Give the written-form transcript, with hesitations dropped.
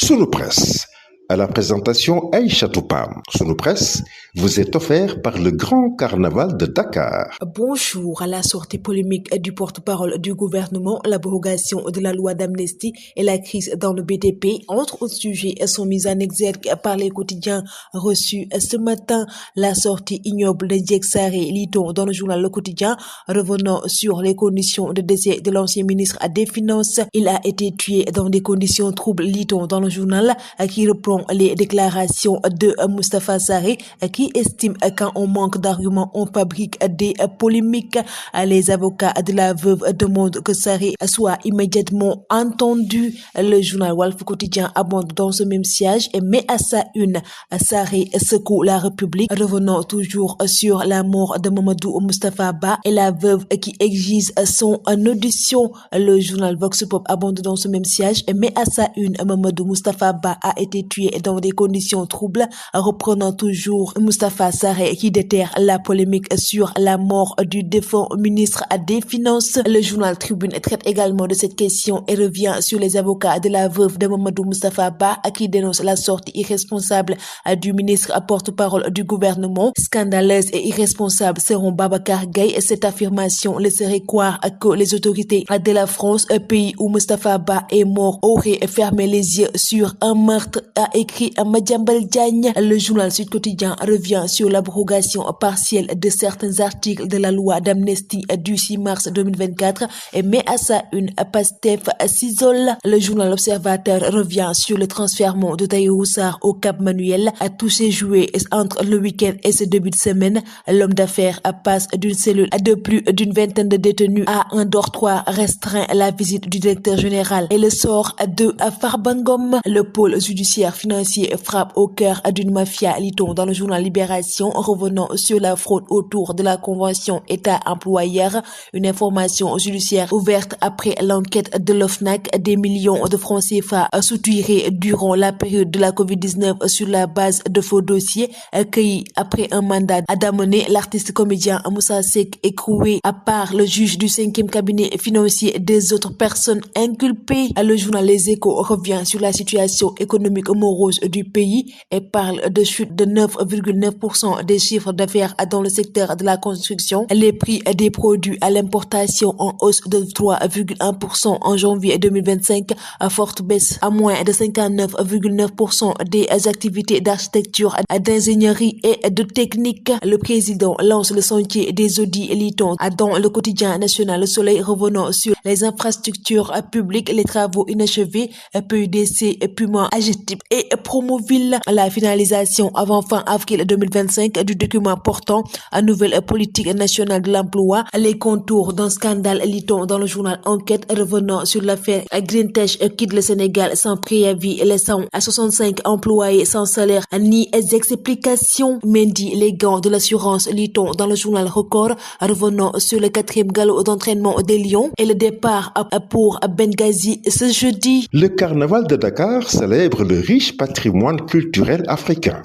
Sunu Presse, à la présentation Aïcha Toupam. Sunu Presse vous est offert par le Grand Carnaval de Dakar. Bonjour. À la sortie polémique du porte-parole du gouvernement, l'abrogation de la loi d'amnistie et la crise dans le BTP, entre autres sujets, sont mis en exergue par les quotidiens reçus ce matin. La sortie ignoble de Ndiek Sarré, lit-on dans le journal Le Quotidien, revenant sur les conditions de décès de l'ancien ministre des Finances. Il a été tué dans des conditions troubles, lit-on dans le journal, qui reprend les déclarations de Moustapha Sarré, qui estime quand on manque d'arguments, on fabrique des polémiques. Les avocats de la veuve demandent que Sarré soit immédiatement entendu. Le journal Walf Quotidien abonde dans ce même siège et met à sa une Sarré secoue la République, revenant toujours sur la mort de Mamadou Moustapha Ba et la veuve qui exige son audition. Le journal Vox Pop abonde dans ce même siège et met à sa une Mamadou Moustapha Ba a été tué dans des conditions troubles, reprenant toujours Moustapha Sarré qui déterre la polémique sur la mort du défunt ministre des Finances. Le journal Tribune traite également de cette question et revient sur les avocats de la veuve de Mamadou Moustapha Ba qui dénoncent la sortie irresponsable du ministre porte-parole du gouvernement. Scandaleuse et irresponsable seront Babacar Gaye. Cette affirmation laisserait croire que les autorités de la France, pays où Moustapha Ba est mort, auraient fermé les yeux sur un meurtre, a écrit Madiambal Diagne. Le journal Sud Quotidien revient sur l'abrogation partielle de certains articles de la loi d'amnistie du 6 mars 2024 et met à sa une Pastef s'isole. Le journal Observateur revient sur le transfèrement de Tahirou Sarr au Cap Manuel. À tous ces jouets entre le week-end et ce début de semaine, l'homme d'affaires passe d'une cellule de plus d'une vingtaine de détenus à un dortoir restreint. La visite du directeur général et le sort de Farbangom. Le pôle judiciaire financier frappe au cœur d'une mafia, lit-on dans le journal Libération, revenant sur la fraude autour de la convention État-employeur. Une information judiciaire ouverte après l'enquête de l'OFNAC. Des millions de francs CFA soutirés durant la période de la Covid-19 sur la base de faux dossiers accueillis après un mandat d'amener l'artiste comédien Moussa Seck écroué par le juge du 5e cabinet financier des autres personnes inculpées. Le journal Les Échos revient sur la situation économique morose du pays et parle de chute de 9,9% des chiffres d'affaires dans le secteur de la construction. Les prix des produits à l'importation en hausse de 3,1% en janvier 2025, à forte baisse à moins de 59,9% des activités d'architecture, d'ingénierie et de technique. Le président lance le sentier des audits, lit-on dans le quotidien national Le Soleil, revenant sur les infrastructures publiques, les travaux inachevés, PUDC, Puma, Agetip et Promoville. La finalisation avant fin avril 2025 du document portant à nouvelle politique nationale de l'emploi, les contours d'un scandale, lit-on dans le journal Enquête, revenant sur l'affaire Greentech quitte le Sénégal sans préavis, laissant à 65 employés sans salaire ni explications. Mendy, les gants de l'assurance, lit-on dans le journal Record, revenant sur le 4e galop d'entraînement des Lions et le départ pour Benghazi ce jeudi. Le Carnaval de Dakar célèbre le riche patrimoine culturel africain.